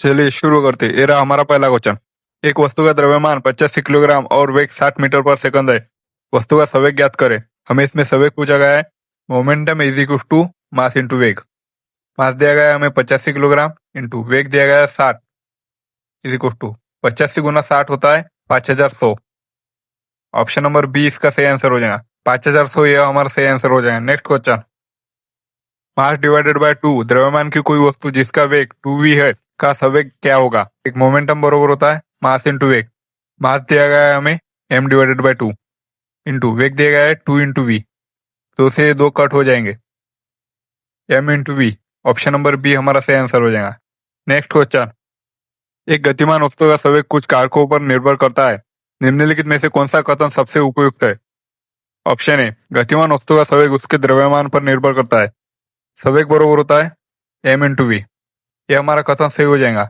चलिए शुरू करते। ये रहा हमारा पहला क्वेश्चन। एक वस्तु का द्रव्यमान 85 किलोग्राम और वेग 60 मीटर पर सेकंड है। वस्तु का संवेग ज्ञात करें। हमें इसमें संवेग पूछा गया है। Momentum is equal to mass into वेग। मास दिया गया है हमें 85 किलोग्राम इंटू वेग दिया गया है 60 इज इक्वल टू 85 गुना 60 होता है 5100। ऑप्शन नंबर बी इसका सही आंसर हो जाएगा। 5100 ये हमारा सही आंसर हो जाएगा। Next question. Mass divided by 2, द्रव्यमान की कोई वस्तु जिसका वेग 2v है का संवेग क्या होगा। एक मोमेंटम बरोबर होता है मास इंटू वेग। मास दिया गया है हमें m डिवाइडेड बाय 2 इंटू वेग दिया गया है 2 इंटू वी। दो से दो कट हो जाएंगे, m into v. Option number B हमारा सही आंसर हो जाएगा। Next question. एक गतिमान वस्तु का संवेग कुछ कारकों पर निर्भर करता है। निम्नलिखित में से कौन सा कथन सबसे उपयुक्त है। ऑप्शन ए, गतिमान वस्तु का संवेग उसके द्रव्यमान पर निर्भर करता है। संवेग बरोबर होता है m इंटू वी। यह हमारा कथन सही हो जाएगा।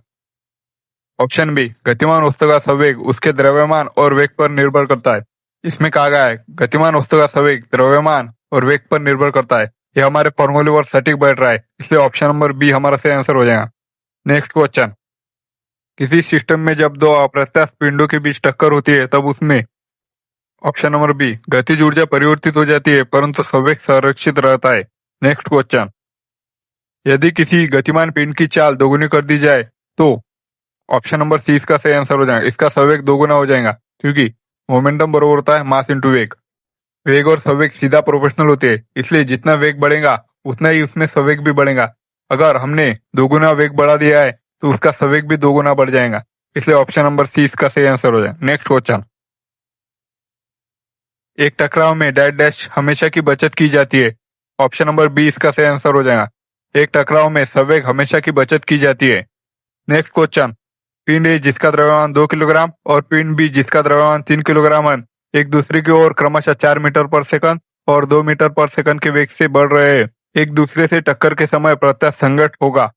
ऑप्शन बी, गतिमान वस्तु का संवेग उसके द्रव्यमान और वेग पर निर्भर करता है। इसमें कहा गया है गतिमान वस्तु का संवेग द्रव्यमान और वेग पर निर्भर करता है। यह हमारे फॉर्मूले पर सटीक बैठ रहा है, इसलिए ऑप्शन नंबर बी हमारा सही आंसर हो जाएगा। Next question. किसी सिस्टम में जब दो अप्रत्यास्थ पिंडों के बीच टक्कर होती है तब उसमें ऑप्शन नंबर बी गतिज ऊर्जा परिवर्तित हो जाती है परंतु संवेग संरक्षित रहता है। Next question. यदि किसी गतिमान पिंड की चाल दोगुनी कर दी जाए तो ऑप्शन नंबर सी इसका सही आंसर हो जाएगा। इसका संवेग दोगुना हो जाएगा क्योंकि मोमेंटम बराबर होता है मास इंटू वेग। वेग और संवेग सीधा प्रोपोर्शनल होते हैं, इसलिए जितना वेग बढ़ेगा उतना ही उसमें संवेग भी बढ़ेगा। अगर हमने दोगुना वेग बढ़ा दिया है तो उसका संवेग भी दोगुना बढ़ जाएगा, इसलिए ऑप्शन नंबर सी इसका सही आंसर हो जाएगा। Next question. एक टकराव में डैश डैश हमेशा की बचत की जाती है। ऑप्शन नंबर बी इसका सही आंसर हो जाएगा। एक टकराव में संवेग हमेशा की बचत की जाती है। Next question. पिंड ए जिसका द्रव्यमान 2 किलोग्राम और पिंड बी जिसका द्रव्यमान 3 किलोग्राम है एक दूसरे की ओर क्रमशः 4 मीटर पर सेकंड और 2 मीटर पर सेकंड के वेग से बढ़ रहे हैं। एक दूसरे से टक्कर के समय प्रत्यक्ष संघट होगा।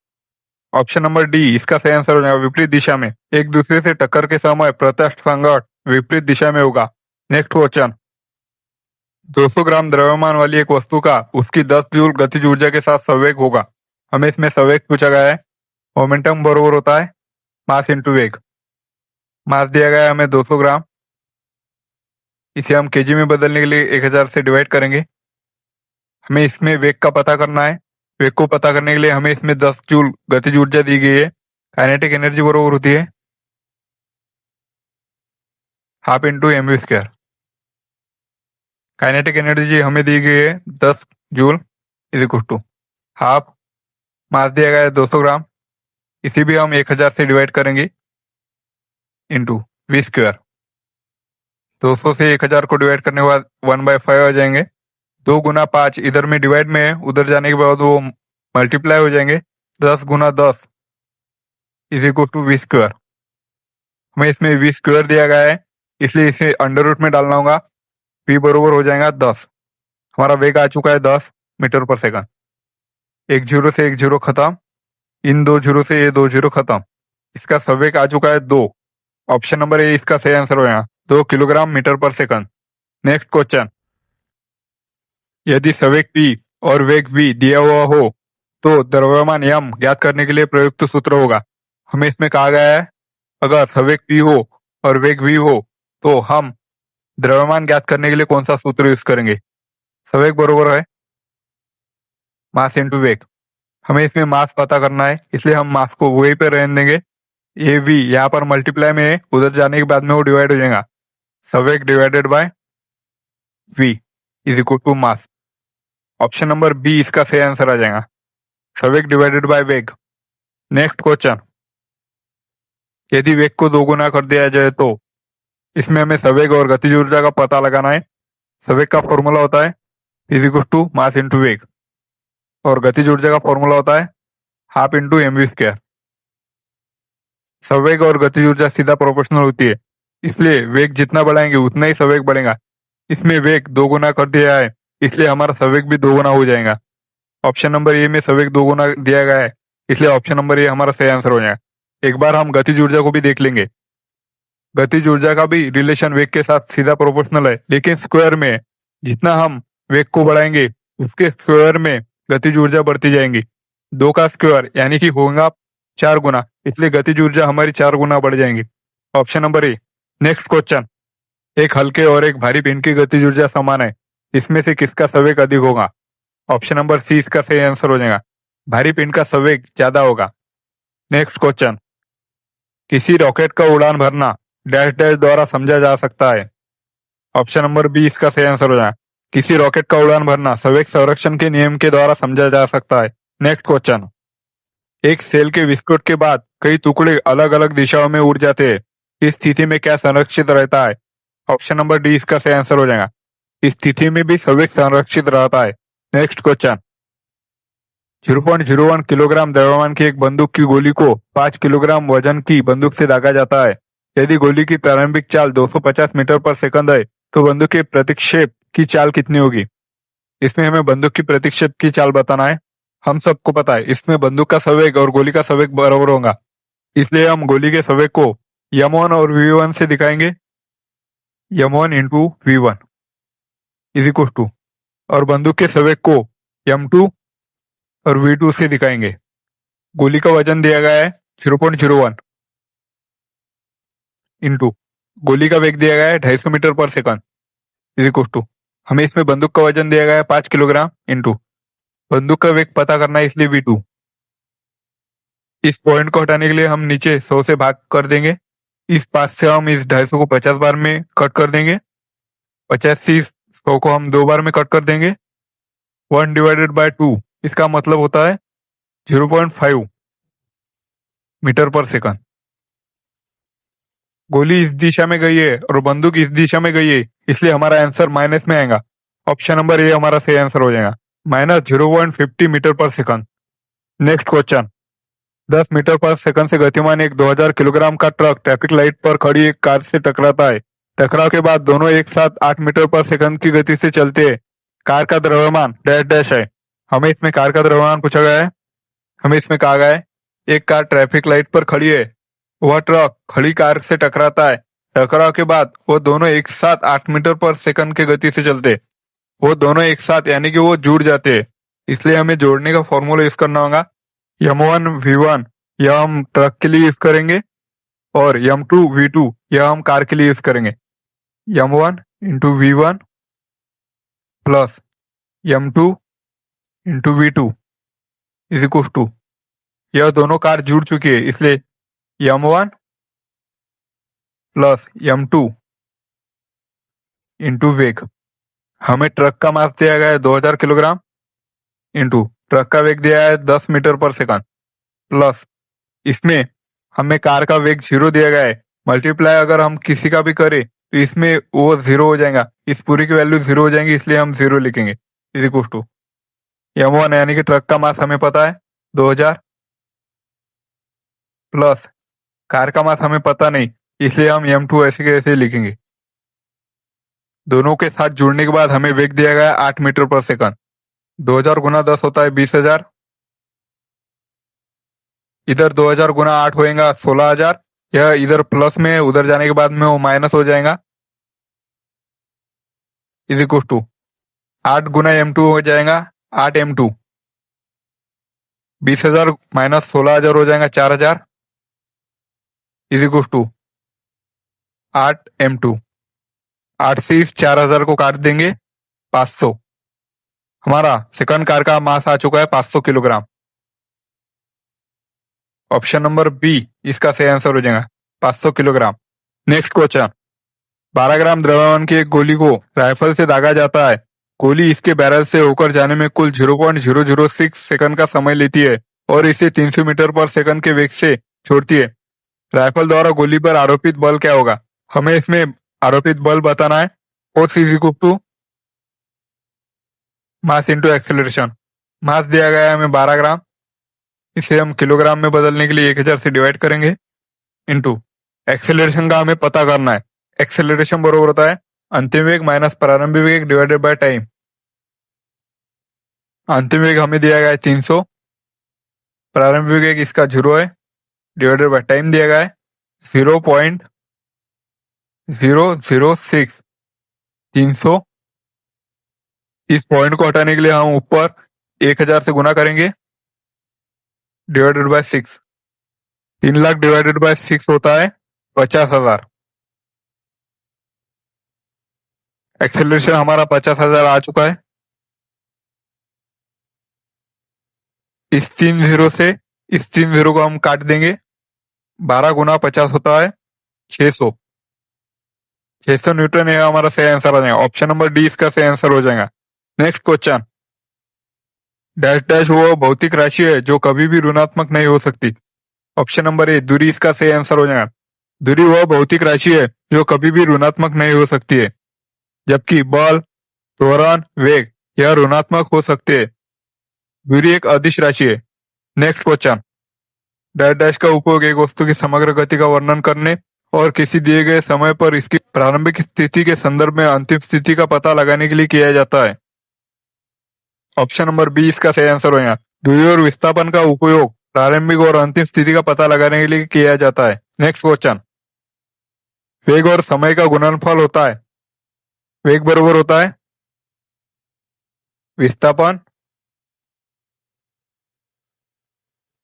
ऑप्शन नंबर डी इसका सही आंसर हो जाएगा। विपरीत दिशा में। एक दूसरे से टक्कर के समय प्रत्यक्ष संघट विपरीत दिशा में होगा। Next question. 200 ग्राम द्रव्यमान वाली एक वस्तु का उसकी 10 जूल गतिज ऊर्जा के साथ संवेग होगा। हमें इसमें संवेग पूछा गया है। मोमेंटम बरोबर होता है मास इंटू वेग। मास दिया गया है हमें 200 ग्राम। इसे हम केजी में बदलने के लिए 1000 से डिवाइड करेंगे। हमें इसमें वेग का पता करना है। वेग को पता करने के लिए हमें इसमें 10 जूल गतिज ऊर्जा दी गई है। काइनेटिक एनर्जी बरोबर होती है half into m square. Kinetic energy हमें दी गई है 10 joule is equal to half. Mass दिया गया है 200 ग्राम। इसी भी हम 1000 से डिवाइड करेंगे इंटू वी स्क्वायर। 200 से 1000 को डिवाइड करने के बाद 1/5 आ जाएंगे। 2 गुना 5 इधर में डिवाइड में है, उधर जाने के बाद वो मल्टीप्लाई हो जाएंगे। 10 गुना 10 is equal to v square. हमें इसमें वी स्क्वायर दिया गया है, इसलिए इसे अंडर रूट में डालना होगा। पी बरोबर हो जाएगा 10। हमारा वेग आ चुका है 10 मीटर पर सेकंड। एक जीरो से एक जीरो खत्म, इन दो जीरो से ये दो जीरो खत्म। इसका संवेग आ चुका है 2। ऑप्शन नंबर ए इसका सही आंसर हो जाएगा 2 kilogram metre per second. Next question. यदि संवेग p और वेग v दिया हुआ हो तो द्रव्यमान m ज्ञात करने के लिए प्रयुक्त सूत्र होगा। हमें इसमें कहा गया है अगर संवेग p हो और वेग v हो तो हम द्रव्यमान ज्ञात करने के लिए कौन सा सूत्र यूज करेंगे। संवेग बरोबर है मास इंटू वेग। हमें इसमें मास पता करना है, इसलिए हम मास को वही पे रहने देंगे। ये v यहाँ पर मल्टीप्लाई में है, उधर जाने के बाद में वो डिवाइड हो जाएगा। संवेग divided by v is equal to mass. Option number B इसका सही आंसर आ जाएगा। संवेग डिवाइडेड बाय वेग। Next question. यदि वेग को दोगुना कर दिया जाए तो इसमें हमें संवेग और गतिज ऊर्जा का पता लगाना है। संवेग का फॉर्मूला होता है is equal to mass into वेग और गतिज ऊर्जा का फॉर्मूला होता है half into m v square. संवेग और गतिज ऊर्जा सीधा प्रोपोर्शनल होती है, इसलिए वेग जितना बढ़ाएंगे उतना ही संवेग बढ़ेगा। इसमें वेग दोगुना कर दिया है, इसलिए हमारा संवेग भी दोगुना हो जाएगा। ऑप्शन नंबर ए में संवेग दोगुना दिया गया है, इसलिए ऑप्शन नंबर ए हमारा सही आंसर हो जाएगा। एक बार हम गतिज ऊर्जा को भी देख लेंगे। गतिज ऊर्जा का भी रिलेशन वेग के साथ सीधा प्रोपोर्शनल है, लेकिन स्क्वायर में। जितना हम वेग को बढ़ाएंगे उसके स्क्वायर में गतिज ऊर्जा बढ़ती जाएंगी। 2 का स्क्वायर यानी कि होगा 4 गुना, इसलिए गतिज ऊर्जा हमारी 4 गुना बढ़ जाएंगी। Option number A. Next question, एक हल्के और एक भारी पिंड की गतिज ऊर्जा समान है, इसमें से किसका संवेग अधिक होगा? ऑप्शन नंबर सी इसका सही आंसर हो जाएगा, भारी पिंड का संवेग ज्यादा होगा। नेक्स्ट क्वेश्चन, किसी रॉकेट का उड़ान भरना डैश डैश द्वारा समझा जा सकता है। ऑप्शन नंबर बी इसका सही आंसर हो जाएगा, किसी रॉकेट का उड़ान भरना संवेग संरक्षण के नियम के द्वारा समझा जा सकता है। नेक्स्ट क्वेश्चन, एक सेल के विस्फोट के बाद कई टुकड़े अलग अलग दिशाओं में उड़ जाते हैं, इस स्थिति में क्या संरक्षित रहता है? ऑप्शन नंबर डी इसका सही आंसर हो जाएगा, इस स्थिति में भी संवेग संरक्षित रहता है। नेक्स्ट क्वेश्चन, 0.01 किलोग्राम द्रव्यमान की एक बंदूक की गोली को 5 किलोग्राम वजन की बंदूक से दागा जाता है। यदि गोली की प्रारंभिक चाल 250 मीटर पर सेकंड है, तो बंदूक के प्रतिक्षेप की चाल कितनी होगी? इसमें हमें बंदूक की प्रतिक्षेप की चाल बताना है। हम सबको पता है इसमें बंदूक का संवेग और गोली का संवेग बराबर होगा, इसलिए हम गोली के संवेग को m1 और v1 से दिखाएंगे। m1 into v1 is equal to, और बंदूक के संवेग को m2 और v2 से दिखाएंगे। गोली का वजन दिया गया है 0.01 इंटू गोली का वेग दिया गया है 250 metre per second is equal to, हमें इसमें बंदूक का वजन दिया गया है 5 किलोग्राम इंटू बंदूक का वेग पता करना है, इसलिए v2। इस पॉइंट को हटाने के लिए हम नीचे 100 से भाग कर देंगे। इस 5 से हम इस 250 को 50 बार में कट कर देंगे। 50 से इस 100 को हम 2 बार में कट कर देंगे। 1 डिवाइडेड बाय 2 इसका मतलब होता है 0.5 मीटर पर सेकंड। गोली इस दिशा में गई है और बंदूक इस दिशा में गई है, इसलिए हमारा आंसर माइनस में आएगा। ऑप्शन नंबर ए हमारा सही आंसर हो जाएगा, -0.50 metre per second. Next question, 10 metre per second से गतिमान एक 2000 किलोग्राम का ट्रक ट्रैफिक लाइट पर खड़ी एक कार से टकराता है। टकराव के बाद दोनों एक साथ 8 मीटर पर सेकंड की गति से चलते हैं। कार का द्रव्यमान डैश डैश है। हमें इसमें कार का द्रव्यमान पूछा गया है। हमें इसमें कहा गया है एक कार ट्रैफिक लाइट पर खड़ी है, वह ट्रक खड़ी कार से टकराता है। टकराव के बाद वो दोनों एक साथ 8 मीटर पर सेकंड की गति से चलते, वो दोनों एक साथ यानी कि वो जुड़ जाते हैं, इसलिए हमें जोड़ने का फॉर्मूला यूज करना होगा। m1 v1 यह हम ट्रक के लिए यूज करेंगे और m2 v2 यह हम कार के लिए यूज करेंगे। m1 into v1 plus m2 into v2 is equal to, यह दोनों कार जुड़ चुकी है, इसलिए m1 प्लस m2 इंटू वेग। हमें ट्रक का मास दिया गया है 2000 किलोग्राम इंटू ट्रक का वेग दिया है 10 मीटर पर सेकंड, प्लस इसमें हमें कार का वेग 0 दिया गया है। मल्टीप्लाई अगर हम किसी का भी करें तो इसमें वो 0 हो जाएगा, इस पूरी की वैल्यू 0 हो जाएंगी, इसलिए हम 0 लिखेंगे इज इक्वल टू m1 यानी कि ट्रक का मास हमें पता है 2000 प्लस कार का मास हमें पता नहीं, इसलिए हम m2 ऐसे के ऐसे लिखेंगे। दोनों के साथ जुड़ने के बाद हमें वेग दिया गया है 8 मीटर पर सेकंड। 2000 गुना 10 होता है 20,000, इधर 2000 गुना 8 होएगा 16,000। यह इधर प्लस में उधर जाने के बाद में वो माइनस हो जाएगा is equal to 8 Guna m2 हो जाएगा 8 m2, 20,000 माइनस 16,000 हो जाएगा 4,000 इज इक्वल टू 8 m2। 8 से इस 4,000 को काट देंगे 500। हमारा सेकंड कार का मास आ चुका है 500 किलोग्राम। ऑप्शन नंबर बी इसका सही आंसर हो जाएगा 500 किलोग्राम। नेक्स्ट क्वेश्चन, 12 ग्राम द्रव्यमान की एक गोली को राइफल से दागा जाता है। गोली इसके बैरल से होकर जाने में कुल 0.006 सेकंड का समय लेती है और इसे 300 मीटर पर सेकंड के वेग से छोड़ती है। राइफल द्वारा गोली पर आरोपित बल क्या होगा? हमें इसमें आरोपित बल बताना है। Force is equal to mass into acceleration. Mass दिया गया है हमें 12 ग्राम, इसे हम किलोग्राम में बदलने के लिए 1000 से डिवाइड करेंगे इंटू एक्सेलरेशन का हमें पता करना है। एक्सेलरेशन बराबर होता है अंतिम वेग माइनस प्रारंभिक वेग डिवाइडेड बाय टाइम। अंतिम वेग हमें दिया गया है 300, प्रारंभिक वेग इसका 0 है, डिवाइडेड बाय टाइम दिया गया है 0.006। 300, इस पॉइंट को हटाने के लिए हम ऊपर 1000 से गुना करेंगे divided by 6। 3 lakh divided by 6 होता है 50,000। एक्सेलरेशन हमारा 50,000 आ चुका है। इस 3 जीरो से इस 3 जीरो को हम काट देंगे। 12 गुना 50 होता है 600। 600 न्यूटन है हमारा सही आंसर आ जाएगा। ऑप्शन नंबर डी इसका सही आंसर हो जाएगा। Next question. डैश डैश वो भौतिक राशि है जो कभी भी ऋणात्मक नहीं हो सकती। ऑप्शन नंबर ए दूरी इसका सही आंसर हो जाएगा। दूरी वह भौतिक राशि है जो कभी भी ऋणात्मक नहीं हो सकती है, जबकि बल, त्वरण, वेग यह ऋणात्मक हो सकते हैं। दूरी एक अदिश राशि है। Next question. डैश डैश का उपयोग एक वस्तु की समग्र गति का वर्णन करने और किसी दिए गए समय पर इसकी प्रारंभिक स्थिति के संदर्भ में अंतिम स्थिति का पता लगाने के लिए किया जाता है। ऑप्शन नंबर बी इसका सही आंसर हो जाएगा। दूरी और विस्थापन का उपयोग प्रारंभिक और अंतिम स्थिति का पता लगाने के लिए किया जाता है। Next question. वेग और समय का गुणनफल होता है। वेग बराबर होता है विस्थापन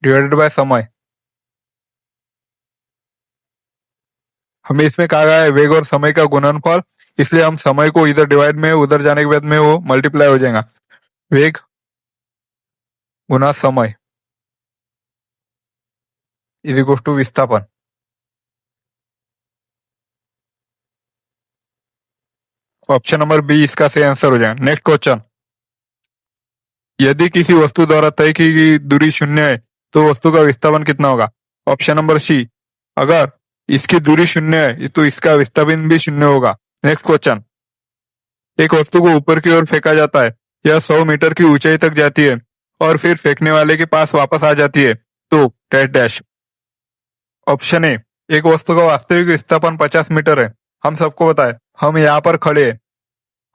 डिवाइडेड बाय समय। हमें इसमें कहा गया है वेग और समय का गुणनफल, इसलिए हम समय को इधर डिवाइड में उधर जाने के बाद में वो मल्टीप्लाई हो जाएगा। वेग गुना समय इज इक्वल टू विस्थापन। ऑप्शन नंबर बी इसका सही आंसर हो जाएगा। Next question. यदि किसी वस्तु द्वारा तय की गई दूरी 0 है तो वस्तु का विस्थापन कितना होगा। ऑप्शन नंबर सी, अगर इसकी दूरी 0 है तो इसका विस्थापन भी 0 होगा। Next question. एक वस्तु को ऊपर की ओर फेंका जाता है, यह 100 मीटर की ऊंचाई तक जाती है और फिर फेंकने वाले के पास वापस आ जाती है, तो डैश डैश। ऑप्शन ए, एक वस्तु का वास्तविक विस्थापन 50 मीटर है। हम सबको पता है, हम यहाँ पर खड़े हैं,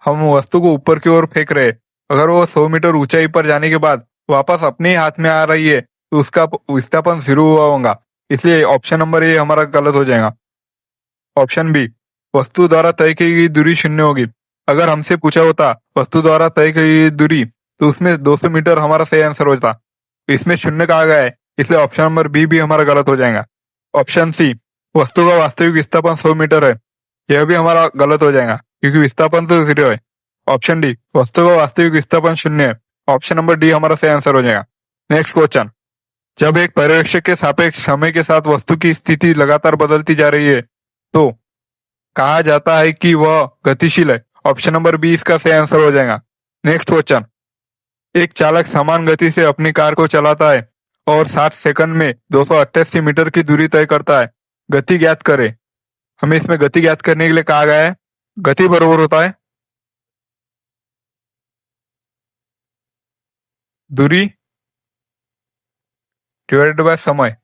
हम वस्तु को ऊपर की ओर फेंक रहे हैं। अगर वो 100 मीटर ऊंचाई पर जाने के बाद वापस अपने ही हाथ में आ रही है तो उसका विस्थापन 0 हुआ होगा, इसलिए ऑप्शन नंबर ए हमारा गलत हो जाएगा। ऑप्शन बी, वस्तु द्वारा तय की गई दूरी 0 होगी। अगर हमसे पूछा होता वस्तु द्वारा तय की गई दूरी तो उसमें 200 मीटर हमारा सही आंसर होता। इसमें 0 कहा गया है, इसलिए ऑप्शन नंबर बी भी हमारा गलत हो जाएगा। ऑप्शन सी, वस्तु का वास्तविक विस्थापन 100 मीटर है, यह भी हमारा गलत हो जाएगा क्योंकि विस्थापन तो 0 है। ऑप्शन डी, वस्तु का वास्तविक विस्थापन 0 है। ऑप्शन नंबर डी हमारा सही आंसर हो जाएगा। Next question. जब एक पर्यवेक्षक के सापेक्ष समय के साथ वस्तु की स्थिति लगातार बदलती जा रही है तो कहा जाता है कि वह गतिशील है। ऑप्शन नंबर बी इसका सही आंसर हो जाएगा। Next question. एक चालक समान गति से अपनी कार को चलाता है और 60 सेकंड में 288 मीटर की दूरी तय करता है। गति ज्ञात करे। हमें इसमें गति ज्ञात करने के लिए कहा गया है, गति बराबर होता है दूरी डिवाइडेड बाय समय।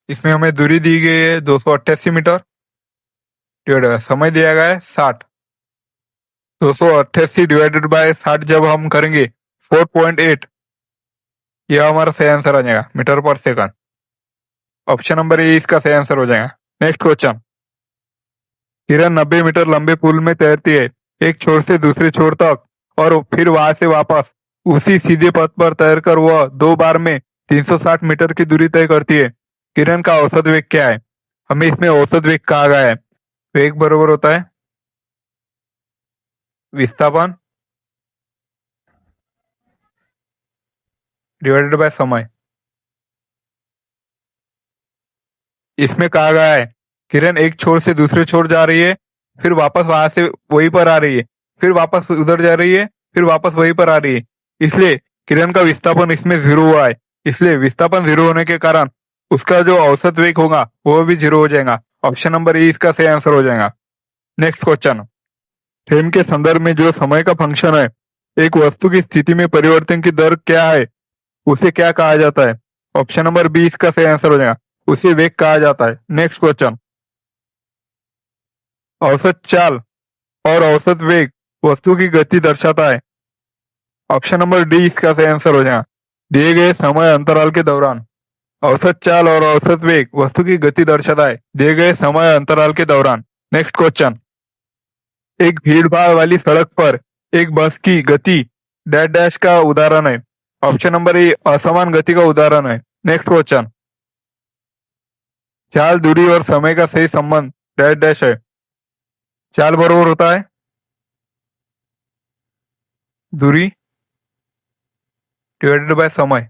इसमें हमें दूरी दी गई है 288 मीटर, डिवाइडेड बाय समय दिया गया है 60। 288 डिवाइडेड बाय 60 जब हम करेंगे 4.8, यह हमारा सही आंसर आ जाएगा metre per second. Option number A इसका सही आंसर हो जाएगा। Next question. किरण 90 मीटर लंबे पुल में तैरती है, एक छोर से दूसरे छोर तक और फिर वहां से वापस उसी सीधे पथ पर तैरकर वह 2 बार में 360 मीटर की दूरी तय करती है। किरण का औसत वेग क्या है। हमें इसमें औसत वेग कहा गया है। वेग बराबर होता है विस्थापन डिवाइडेड बाय समय। इसमें कहा गया है किरण एक छोर से दूसरे छोर जा रही है, फिर वापस वहां से वहीं पर आ रही है, फिर वापस उधर जा रही है, फिर वापस वहीं पर आ रही है, इसलिए किरण का विस्थापन इसमें 0 हुआ है। इसलिए विस्थापन 0 होने के कारण उसका जो औसत वेग होगा वो भी 0 हो जाएगा। ऑप्शन नंबर ए इसका सही आंसर हो जाएगा। Next question. फ्रेम के संदर्भ में जो समय का फंक्शन है, एक वस्तु की स्थिति में परिवर्तन की दर क्या है, उसे क्या कहा जाता है। ऑप्शन नंबर बी इसका सही आंसर हो जाएगा, उसे वेग कहा जाता है। Next question. औसत चाल और औसत वेग वस्तु की गति दर्शाता है। ऑप्शन नंबर डी इसका सही आंसर हो जाएगा। दिए गए समय अंतराल के दौरान औसत चाल और औसत वेग वस्तु की गति दर्शाता है दिए गए समय अंतराल के दौरान। Next question. एक भीड़ भाड़ वाली सड़क पर एक बस की गति डैश डैश का उदाहरण है। ऑप्शन नंबर ए असमान गति का उदाहरण है। नेक्स्ट क्वेश्चन, चाल, दूरी और समय का सही संबंध डैश डैश है। चाल बराबर होता है दूरी डिवाइडेड बाय समय।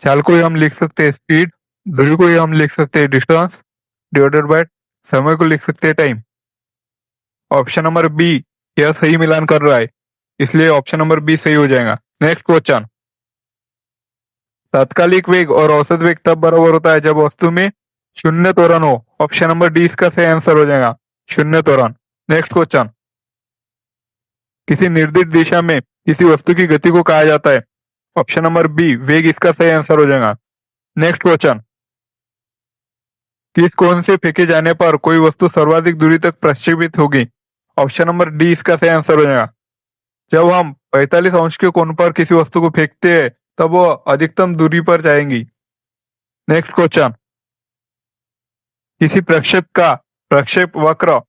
चाल को ही हम लिख सकते हैं स्पीड, दूरी को ही हम लिख सकते हैं डिस्टेंस, डिवाइडेड बाय समय को लिख सकते हैं टाइम। ऑप्शन नंबर बी यह सही मिलान कर रहा है, इसलिए ऑप्शन नंबर बी सही हो जाएगा। नेक्स्ट क्वेश्चन, तात्कालिक वेग और औसत वेग तब बराबर होता है जब वस्तु में शून्य त्वरण हो। ऑप्शन नंबर डी इसका सही आंसर हो जाएगा, शून्य त्वरण। नेक्स्ट क्वेश्चन, किसी निर्दिष्ट दिशा में किसी वस्तु की गति को कहा जाता है। ऑप्शन नंबर बी वेग इसका सही आंसर हो जाएगा। नेक्स्ट क्वेश्चन, किस कोण से फेंके जाने पर कोई वस्तु सर्वाधिक दूरी तक प्रक्षेपित होगी। ऑप्शन नंबर डी इसका सही आंसर हो जाएगा। जब हम 45 अंश के कोण पर किसी वस्तु को फेंकते हैं तब वो अधिकतम दूरी पर जाएंगी। नेक्स्ट क्वेश्चन, किसी प्रक्षेप का प्रक्षेप वक्र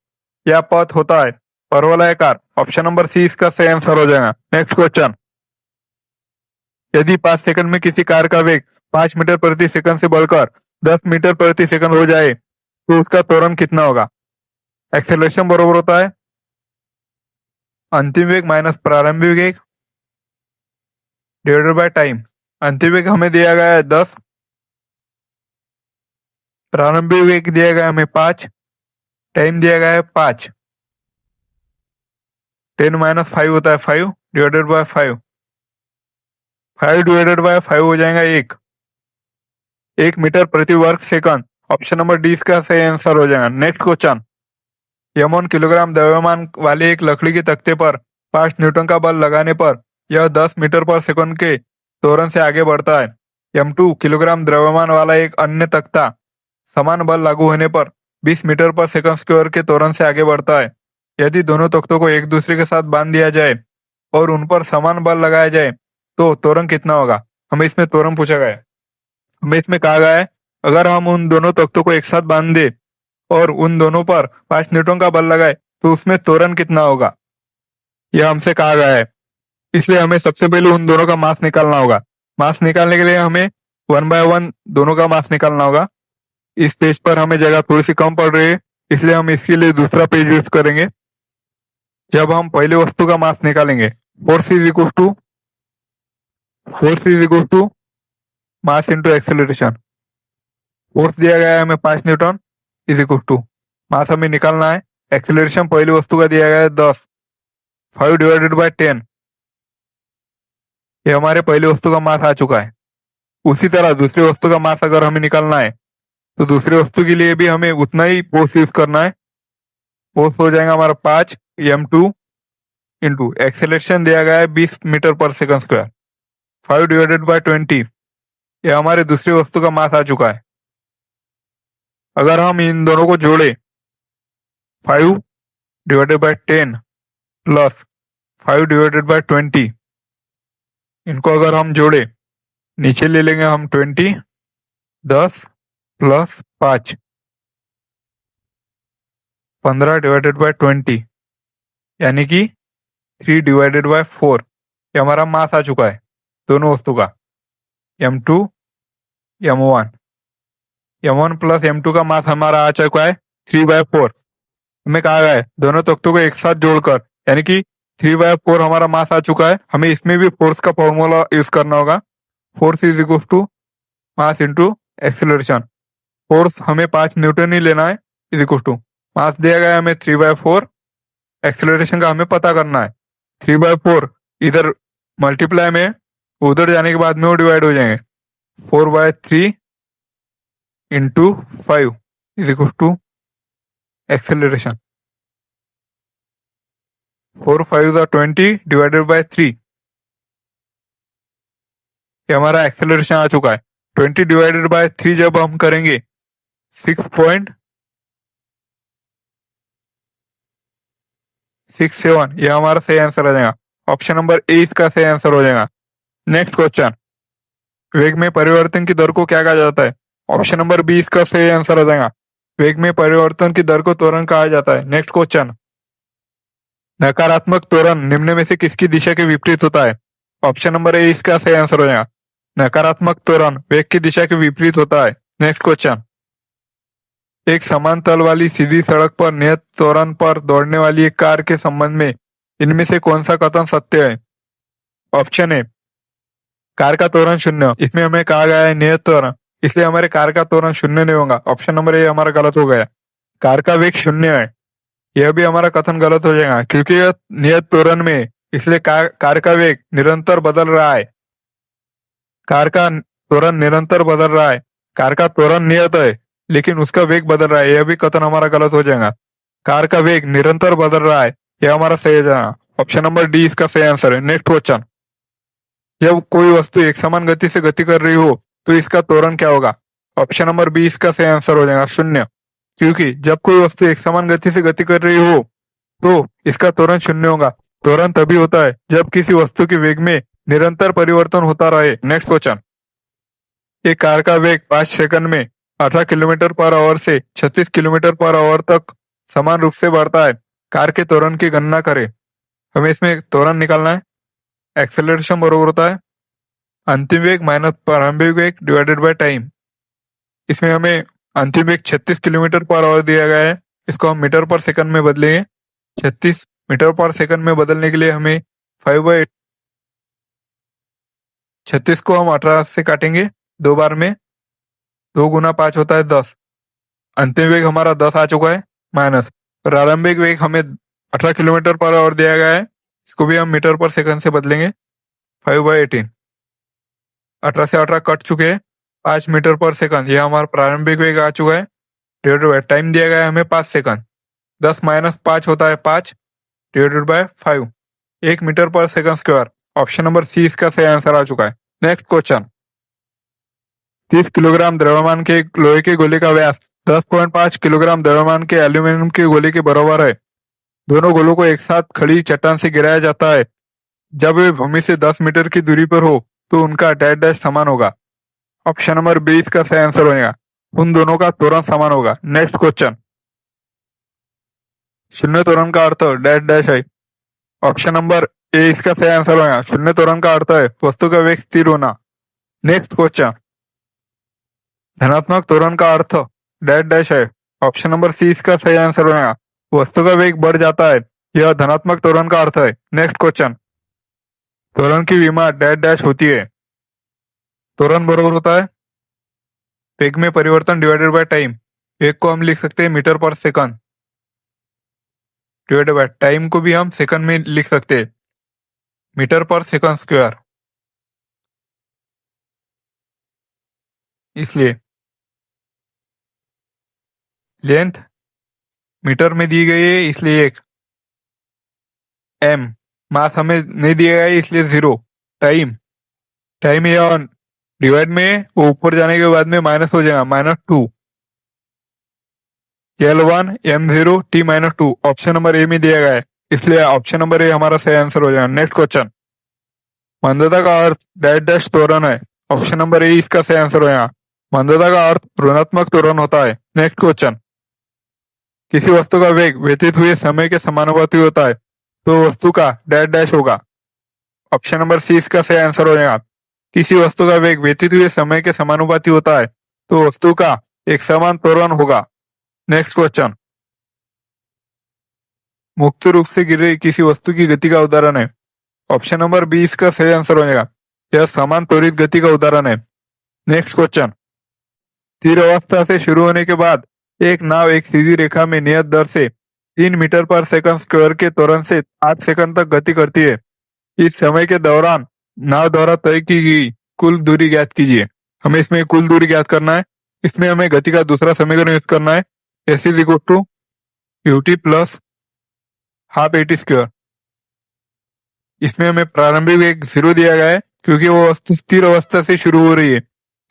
या पथ होता है परवलयाकार। ऑप्शन नंबर सी इसका सही आंसर हो जाएगा। नेक्स्ट क्वेश्चन, यदि 5 सेकंड में किसी कार का वेग 5 मीटर प्रति सेकंड से बढ़कर 10 मीटर प्रति सेकंड हो जाए तो उसका त्वरण कितना होगा। एक्सेलरेशन बराबर होता है अंतिम वेग माइनस प्रारंभिक वेग डिवाइडेड बाय टाइम। अंतिम वेग हमें दिया गया है 10, प्रारंभिक वेग दिया गया है हमें 5, टाइम दिया गया है 5। 10 माइनस 5 होता है 5 डिवाइडेड बाय 5। 5 डिवाइडेड बाय 5 हो जाएगा 1 मीटर प्रति वर्ग सेकंड। ऑप्शन नंबर डी इसका सही आंसर हो जाएगा। नेक्स्ट क्वेश्चन, यमन किलोग्राम द्रव्यमान वाले एक लकड़ी के तख्ते पर 5 न्यूटन का बल लगाने पर यह 10 मीटर पर सेकंड के त्वरण से आगे बढ़ता है। m2 किलोग्राम द्रव्यमान वाला एक अन्य तख्ता समान बल लागू होने पर 20 मीटर पर सेकंड स्क्वायर के त्वरण से आगे बढ़ता है। यदि दोनों तख्तों को एक दूसरे के साथ बांध दिया जाए और उन पर समान बल लगाया जाए तो त्वरण कितना होगा। हमें इसमें त्वरण पूछा गया है। हमें इसमें कहा गया है अगर हम उन दोनों तख्तों को एक साथ बांध दे और उन दोनों पर 5 न्यूटन का बल लगाए तो उसमें त्वरण कितना होगा, यह हमसे कहा गया है। इसलिए हमें सबसे पहले उन दोनों का मास निकालना होगा। मास निकालने के लिए हमें 1 बाय 1 दोनों का मास निकालना होगा। इस पेज पर हमें जगह थोड़ी सी कम पड़ रही है, इसलिए हम इसके लिए दूसरा पेज यूज करेंगे। जब हम पहले वस्तु का मास निकालेंगे, force is equal to mass into acceleration. Force दिया गया है हमें 5 newton is equal to mass हमें निकालना है। एक्सेलरेशन पहली वस्तु का दिया गया है 10, 5 डिवाइडेड बाय 10। ये हमारे पहली वस्तु का मास आ चुका है। उसी तरह दूसरी वस्तु का मास अगर हमें निकालना है तो दूसरी वस्तु के लिए भी हमें उतना ही फोर्स यूज करना है। फोर्स हो जाएगा हमारा 5 m2 इंटू एक्सेलरेशन दिया गया है 20 metre per second square, 5 divided bye 20। ये हमारे दूसरी वस्तु का मास आ चुका है। अगर हम इन दोनों को जोड़े 5 divided bye 10 plus 5 divided bye 20, इनको अगर हम जोड़े नीचे ले लेंगे हम 20, 10 प्लस 5, 15 डिवाइडेड बाय 20 यानी कि 3 डिवाइडेड बाय 4। ये हमारा मास आ चुका है दोनों वस्तु का, m2 m1 प्लस m2 का मास हमारा आ चुका है 3/4। हमें कहा गया है दोनों तख्तों को एक साथ जोड़कर यानी कि 3/4 हमारा मास आ चुका है। हमें इसमें भी फोर्स का फॉर्मूला यूज करना होगा। Force is equal to mass into acceleration. Force हमें 5 न्यूटन ही लेना है इज इक्वल टू मास दिया गया है हमें 3/4। एक्सेलरेशन का हमें पता करना है। 3/4 इधर मल्टीप्लाई में उधर जाने के बाद में वो डिवाइड हो जाएंगे। 4/3 into 5 is equal to acceleration. 4 5 20 divided by 3। ये हमारा एक्सेलरेशन आ चुका है। 20 डिवाइडेड बाय 3 जब हम करेंगे 6.67, ये हमारा सही आंसर आ जाएगा। ऑप्शन नंबर ए इसका सही आंसर हो जाएगा। नेक्स्ट क्वेश्चन, वेग में परिवर्तन की दर को क्या कहा जाता है। ऑप्शन नंबर बी इसका सही आंसर हो जाएगा। वेग में परिवर्तन की दर को त्वरण कहा जाता है। नेक्स्ट क्वेश्चन, नकारात्मक त्वरण निम्न में से किसकी दिशा के विपरीत होता है? ऑप्शन नंबर ए इसका सही आंसर हो जाएगा। नकारात्मक त्वरण वेग की दिशा के विपरीत होता है। नेक्स्ट क्वेश्चन, एक समान तल वाली सीधी सड़क पर नियत त्वरण पर दौड़ने वाली एक कार के संबंध में इनमें से कौन सा कथन सत्य है? ऑप्शन ए, कार का त्वरण शून्य। इसमें हमें कहा गया है नियत त्वरण, इसलिए हमारे कार का त्वरण शून्य नहीं होगा। ऑप्शन नंबर ए हमारा गलत हो गया। कार का वेग शून्य है, यह भी हमारा कथन गलत हो जाएगा क्योंकि यह नियत त्वरण में है, इसलिए कार का वेग निरंतर बदल रहा है। कार का त्वरण निरंतर बदल रहा है, कार का त्वरण नियत है लेकिन उसका वेग बदल रहा है, यह भी कथन हमारा गलत हो जाएगा। कार का वेग निरंतर बदल रहा है, यह हमारा सही हो जाएगा। ऑप्शन नंबर डी इसका सही आंसर है। नेक्स्ट क्वेश्चन, जब कोई वस्तु एक समान गति से गति कर रही हो तो इसका त्वरण क्या होगा? ऑप्शन नंबर बी इसका सही आंसर हो जाएगा, शून्य। क्योंकि जब कोई वस्तु एक समान गति से गति कर रही हो तो इसका त्वरण शून्य होगा। त्वरण तभी होता है जब किसी वस्तु के वेग में निरंतर परिवर्तन होता रहे। नेक्स्ट क्वेश्चन, एक कार का वेग 5 सेकंड में 18 किलोमीटर पर आवर से 36 किलोमीटर पर आवर तक समान रूप से बढ़ता है। कार के त्वरण की गणना करें। हमें इसमें त्वरण निकालना है। एक्सेलरेशन बराबर होता है अंतिम वेग माइनस प्रारंभिक वेग डिवाइडेड बाय टाइम। इसमें हमें अंतिम वेग 36 किलोमीटर पर आवर दिया गया है, इसको हम मीटर पर सेकंड में बदलेंगे। 36 मीटर पर सेकंड में बदलने के लिए हमें 5/8, 36 को हम 18 से काटेंगे 2 बार में, 2 गुना 5 होता है 10। अंतिम वेग हमारा 10 आ चुका है, माइनस प्रारंभिक वेग हमें 18 किलोमीटर पर आवर दिया गया है, इसको भी हम मीटर पर सेकंड से बदलेंगे। 5/18, 18 से 18 कट चुके हैं, 5 मीटर पर सेकंड यह हमारा प्रारंभिक वेग आ चुका है। डिवाइडेड बाय टाइम दिया गया है हमें 5 सेकंड, 10 माइनस 5 होता है 5 divided by 5, 1 metre per second square. Option number C इसका सही आंसर आ चुका है। नेक्स्ट क्वेश्चन, 30 किलोग्राम द्रव्यमान के एक लोहे के गोले का व्यास 10.5 किलोग्राम द्रव्यमान के एल्यूमिनियम के गोले के बराबर है। दोनों गोलों को एक साथ खड़ी चट्टान से गिराया जाता है। जब वे भूमि से 10 मीटर की दूरी पर हो तो उनका डैश डैश समान होगा। ऑप्शन नंबर बी इसका सही आंसर होगा, उन दोनों का त्वरण समान होगा। नेक्स्ट क्वेश्चन, शून्य त्वरण का अर्थ डैश डैश है। ऑप्शन नंबर ए इसका सही आंसर होगा, शून्य त्वरण का अर्थ है वस्तु का वेग स्थिर होना। नेक्स्ट क्वेश्चन, धनात्मक त्वरण का अर्थ डैश डैश है। ऑप्शन नंबर सी इसका सही आंसर होगा, वस्तु का वेग बढ़ जाता है, यह धनात्मक त्वरण का अर्थ है। नेक्स्ट क्वेश्चन, त्वरण की विमा डैश डैश होती है। त्वरण बराबर होता है वेग में परिवर्तन डिवाइडेड बाय टाइम। वेग को हम लिख सकते हैं metre per second, divided by time को भी हम सेकंड में लिख सकते हैं, मीटर पर सेकंड स्क्वायर। इसलिए लेंथ मीटर में दी गई है इसलिए 1 m, मास हमें नहीं दिया गया है इसलिए 0। टाइम टाइम यह डिवाइड में वो ऊपर जाने के बाद में माइनस हो जाएगा, -2। L1 m0 t-2 option number A में दिया गया है, इसलिए ऑप्शन नंबर ए हमारा सही आंसर हो जाएगा। नेक्स्ट क्वेश्चन, मंदता का अर्थ डैश डैश त्वरण है। ऑप्शन नंबर ए इसका सही आंसर हो जाएगा, मंदता का अर्थ ऋणात्मक त्वरण होता है। नेक्स्ट क्वेश्चन, किसी वस्तु का वेग व्यतीत हुए समय के समानुपाती होता है तो वस्तु का डैश डैश होगा। ऑप्शन नंबर सी इसका सही आंसर हो जाएगा, किसी वस्तु का वेग व्यतीत हुए समय के समानुपाती होता है तो वस्तु का एक समान त्वरण होगा। नेक्स्ट क्वेश्चन, मुक्त रूप से गिर रही किसी वस्तु की गति का उदाहरण है। ऑप्शन नंबर बी इसका सही आंसर हो जाएगा, यह समान त्वरित गति का उदाहरण है। नेक्स्ट क्वेश्चन, स्थिर अवस्था से शुरू होने के बाद एक नाव एक सीधी रेखा में नियत दर से 3 मीटर पर सेकंड स्क्वायर के त्वरण से 8 सेकंड तक गति करती है। इस समय के दौरान नाव द्वारा तय की गई कुल दूरी ज्ञात कीजिए। हमें इसमें कुल दूरी ज्ञात करना है, इसमें हमें गति का दूसरा समीकरण यूज करना है, s is equal to ut plus half at square. इसमें हमें प्रारंभिक वेग 0 दिया गया है क्योंकि वो वस्तु स्थिर अवस्था से शुरू हो रही है,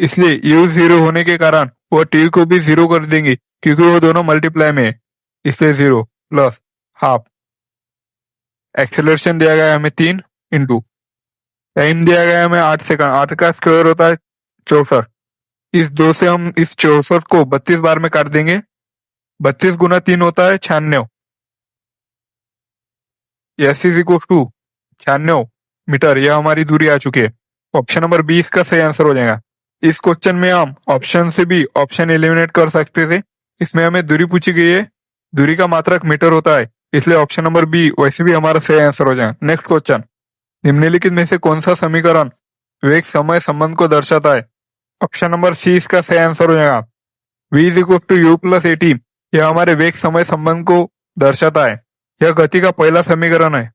इसलिए u 0 होने के कारण वो t को भी 0 कर देंगे क्योंकि वो दोनों मल्टीप्लाई में है, इसलिए 0 प्लस हाफ। एक्सेलरेशन दिया गया है हमें 3 इंटू टाइम दिया गया है हमें 8 सेकंड, 8 का स्क्वायर होता है 64। इस 2 से हम इस 64 को 32 बार में काट देंगे, 32 गुना 3 होता है 96। S is equal to 96 metre, यह हमारी दूरी आ चुकी है। ऑप्शन नंबर 20 का सही आंसर हो जाएगा। इस क्वेश्चन में हम ऑप्शन से भी ऑप्शन एलिमिनेट कर सकते थे। इसमें हमें दूरी पूछी गई है, दूरी का मात्रक मीटर होता है, इसलिए ऑप्शन नंबर बी वैसे भी हमारा सही आंसर हो जाएगा। नेक्स्ट क्वेश्चन, निम्नलिखित में से कौन सा समीकरण वेग समय संबंध को दर्शाता है? ऑप्शन नंबर सी इसका सही आंसर हो जाएगा। v is equal to u plus a t, यह हमारे वेग समय संबंध को दर्शाता है। यह गति का पहला समीकरण है।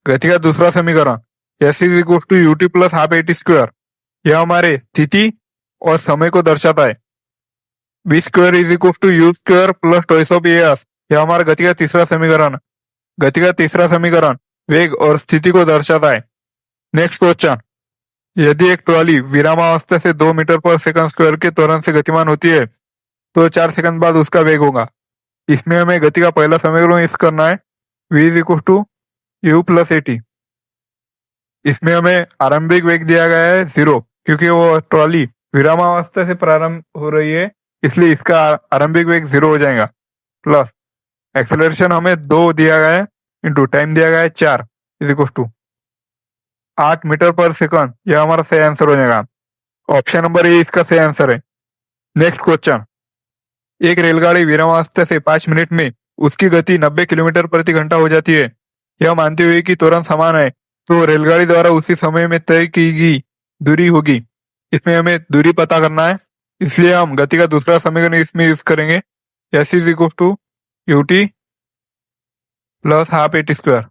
गति का दूसरा समीकरण s is equal to u t plus half a t square, यह हमारे स्थिति और समय को दर्शाता है। V square is equal to u square plus twice of a s, यह हमारा गति का तीसरा समीकरण। गति का तीसरा समीकरण वेग और स्थिति को दर्शाता है। नेक्स्ट क्वेश्चन, यदि एक ट्रॉली विरामावस्था से 2 मीटर पर सेकंड स्क्वायर के त्वरण से गतिमान होती है तो 4 सेकंड बाद उसका वेग होगा। इसमें हमें गति का पहला समीकरण यूज करना है, v is equal to u plus a t. इसमें हमें आरंभिक वेग दिया गया है 0, क्योंकि वो ट्रॉली विरामावस्था से प्रारंभ हो रही है, इसलिए इसका आरंभिक वेग 0 हो जाएगा। प्लस एक्सेलरेशन हमें 2 दिया गया है, इंटू टाइम दिया गया है 4 is equal to 8 metre per second, यह हमारा सही आंसर हो जाएगा। ऑप्शन नंबर ए इसका सही आंसर है। नेक्स्ट क्वेश्चन, एक रेलगाड़ी विरामावस्था से 5 मिनट में उसकी गति 90 किलोमीटर प्रति घंटा हो जाती है। यह मानते हुए कि त्वरण समान है तो रेलगाड़ी द्वारा उसी समय में तय की गई दूरी होगी। इसमें हमें दूरी पता करना है, इसलिए हम गति का दूसरा समीकरण इसमें यूज करेंगे, s is equal to u t plus half a t square.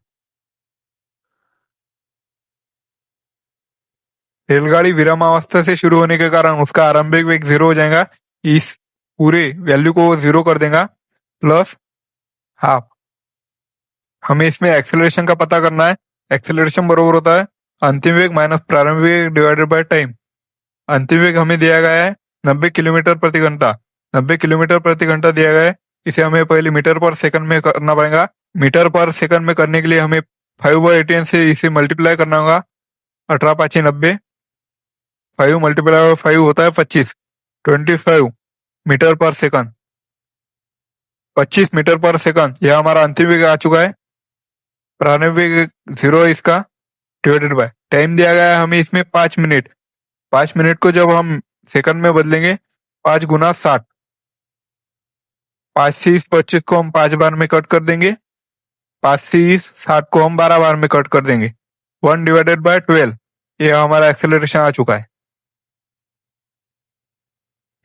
रेलगाड़ी विरामावस्था से शुरू होने के कारण उसका आरंभिक वेग 0 हो जाएगा, इस पूरे वैल्यू को 0 कर देगा, प्लस हाफ। हमें इसमें एक्सेलरेशन का पता करना है। एक्सेलरेशन बराबर होता है अंतिम वेग माइनस प्रारंभिक वेग डिवाइडेड बाय टाइम। अंतिम वेग हमें दिया गया है 90 किलोमीटर प्रति घंटा। 90 किलोमीटर प्रति घंटा दिया गया है, इसे हमें पहले मीटर पर सेकंड में करना पड़ेगा। मीटर पर सेकंड में करने के लिए हमें 5/18 से इसे मल्टीप्लाई करना होगा। 18 5 90, 5 मल्टीप्लाई बाय 5 होता है 25, 25 metre per second. 25 metre per second, यह हमारा अंतिम वेग आ चुका है। प्रारंभिक वेग 0 है इसका, डिवाइडेड बाय टाइम दिया गया है हमें इसमें 5 मिनट। 5 मिनट को जब हम सेकंड में बदलेंगे, 5 गुना 60, 5 से इस 25 को हम 5 बार में कट कर देंगे, 5 से इस 60 को हम 12 बार में कट कर देंगे। 1 डिवाइडेड बाय 12, यह हमारा एक्सेलरेशन आ चुका है।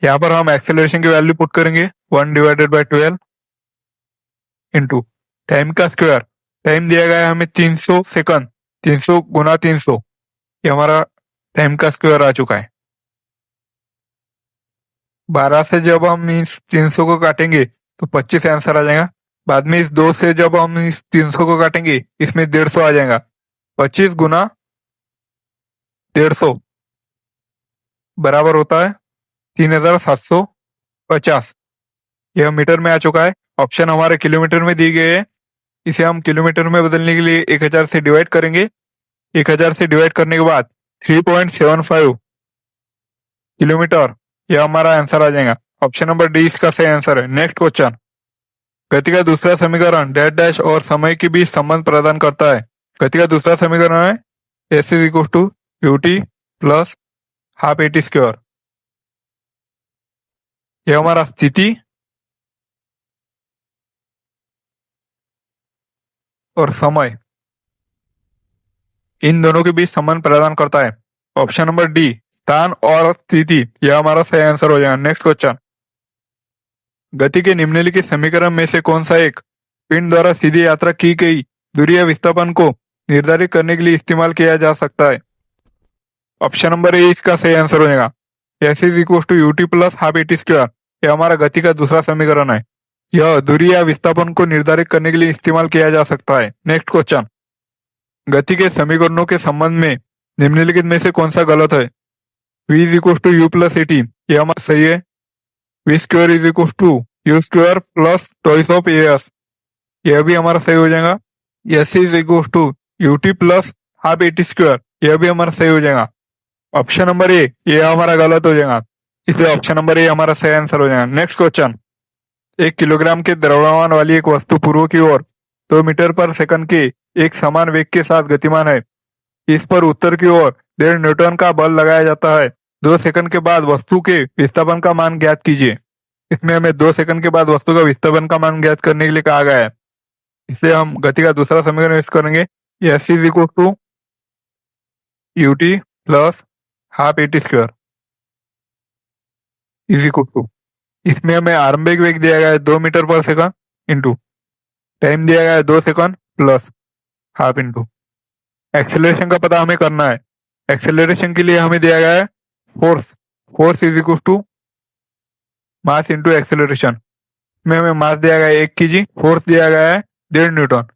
यहाँ पर हम एक्सेलरेशन की वैल्यू पुट करेंगे, 1 डिवाइडेड बाय 12 इंटू टाइम का स्क्वायर। टाइम दिया गया है हमें 300 सेकंड, 300 गुना 300, ये हमारा टाइम का स्क्वायर आ चुका है। 12 से जब हम इस 300 को काटेंगे तो 25 आंसर आ जाएगा। बाद में इस 2 से जब हम इस 300 को काटेंगे, इसमें 150 आ जाएगा। 25 गुना 150 बराबर होता है 3750, यह मीटर में आ चुका है। ऑप्शन हमारे किलोमीटर में दी गई है, इसे हम किलोमीटर में बदलने के लिए 1000 से डिवाइड करेंगे। 1000 से डिवाइड करने के बाद 3.75 किलोमीटर, यह हमारा आंसर आ जाएगा। ऑप्शन नंबर डी इसका सही आंसर है। नेक्स्ट क्वेश्चन, गति का दूसरा समीकरण डैश डैश और समय के बीच संबंध प्रदान करता है। गति का दूसरा समीकरण है s is equal to u t plus half a t square. यह हमारा स्थिति और समय, इन दोनों के बीच संबंध प्रदान करता है। ऑप्शन नंबर डी स्थान और स्थिति, यह हमारा सही आंसर हो जाएगा। नेक्स्ट क्वेश्चन, गति के निम्नलिखित समीकरण में से कौन सा एक पिंड द्वारा सीधी यात्रा की गई दूरी या विस्थापन को निर्धारित करने के लिए इस्तेमाल किया जा सकता है? ऑप्शन नंबर ए इसका सही आंसर हो जाएगा। S is equal to u t plus half a t square, यह हमारा गति का दूसरा समीकरण है। यह दूरी या विस्थापन को निर्धारित करने के लिए इस्तेमाल किया जा सकता है। नेक्स्ट क्वेश्चन, गति के समीकरणों के संबंध में निम्नलिखित में से कौन सा गलत है? v is equal to u plus a t, यह हमारा सही है। V square is equal to u square plus twice of a s, यह भी हमारा सही हो जाएगा। S is equal to u t plus half a t square, यह भी हमारा सही हो जाएगा। ऑप्शन नंबर ए यह हमारा गलत हो जाएगा, इसलिए ऑप्शन नंबर ए हमारा सही आंसर हो जाएगा। नेक्स्ट क्वेश्चन, 1 किलोग्राम के द्रव्यमान वाली एक वस्तु पूर्व की ओर 2 मीटर पर सेकंड के एक समान वेग के साथ गतिमान है। इस पर उत्तर की ओर 1.5 न्यूटन का बल लगाया जाता है। 2 सेकंड के बाद वस्तु के विस्थापन का मान ज्ञात कीजिए। इसमें हमें 2 सेकंड के बाद वस्तु का विस्थापन का मान ज्ञात करने के लिए कहा गया है। इसलिए हम गति का दूसरा समीकरण यूज करेंगे। S is equal to u t plus half a t square is equal to, इसमें हमें आरंभिक वेग दिया गया है 2 metre per second into time दिया गया है 2 second plus half into acceleration का पता हमें करना है। एक्सेलरेशन के लिए हमें दिया गया है force. Force is equal to mass into acceleration. में हमें मास दिया गया है 1 kg, फोर्स दिया गया है 1.5 न्यूटन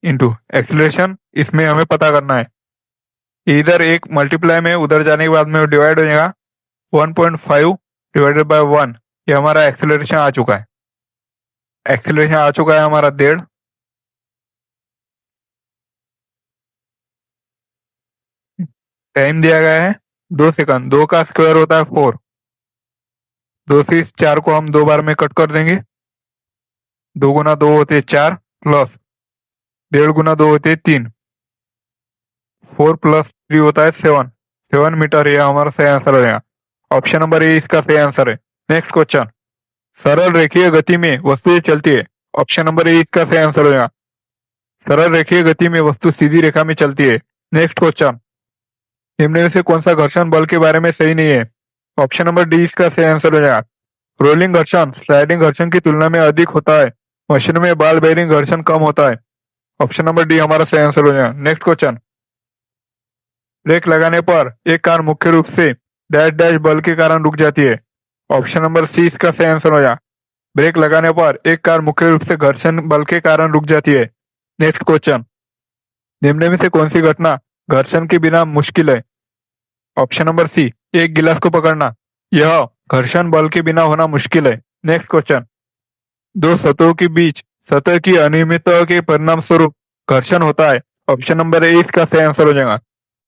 इंटू एक्सेलरेशन इसमें हमें पता करना है। इधर एक मल्टीप्लाई में उधर जाने के बाद में डिवाइड हो जाएगा 1.5 डिवाइडेड बाय 1। ये हमारा एक्सेलरेशन आ चुका है। एक्सेलरेशन आ चुका है हमारा 1.5। टाइम दिया गया है 2 सेकंड। 2 का स्क्वायर होता है 4। 2 से इस 4 को हम 2 बार में कट कर देंगे। 2 गुना 2 होते हैं 4 प्लस 1.5 गुना 2 होते हैं 3। 4 प्लस 3 होता है 7। 7 मीटर। ये हमारा सही आंसर हो जाएगा। ऑप्शन नंबर ए इसका सही आंसर है। नेक्स्ट क्वेश्चन, सरल रेखीय गति में वस्तु चलती है। ऑप्शन नंबर ए इसका सही आंसर हो जाएगा। सरल रेखीय गति में वस्तु सीधी रेखा में चलती है। नेक्स्ट क्वेश्चन, निम्न में से कौन सा घर्षण बल के बारे में सही नहीं है। ऑप्शन नंबर डी इसका सही आंसर हो जाएगा। रोलिंग घर्षण स्लाइडिंग घर्षण की तुलना में अधिक होता है। मशीन में बॉल बेयरिंग घर्षण कम होता है। ऑप्शन नंबर डी हमारा सही आंसर हो जाएगा। नेक्स्ट क्वेश्चन, ब्रेक लगाने पर एक कार मुख्य रूप से डैश डैश बल के कारण रुक जाती है। ऑप्शन नंबर सी इसका सही आंसर हो जाएगा। ब्रेक लगाने पर एक कार मुख्य रूप से घर्षण बल के कारण रुक जाती है। नेक्स्ट क्वेश्चन, निम्न में से कौन सी घटना घर्षण के बिना मुश्किल है। ऑप्शन नंबर सी, एक गिलास को पकड़ना। यह घर्षण बल के बिना होना मुश्किल है। नेक्स्ट क्वेश्चन, दो सतहों के बीच सतह की अनियमितता के परिणाम स्वरूप घर्षण होता है। ऑप्शन नंबर ए इसका सही आंसर हो जाएगा।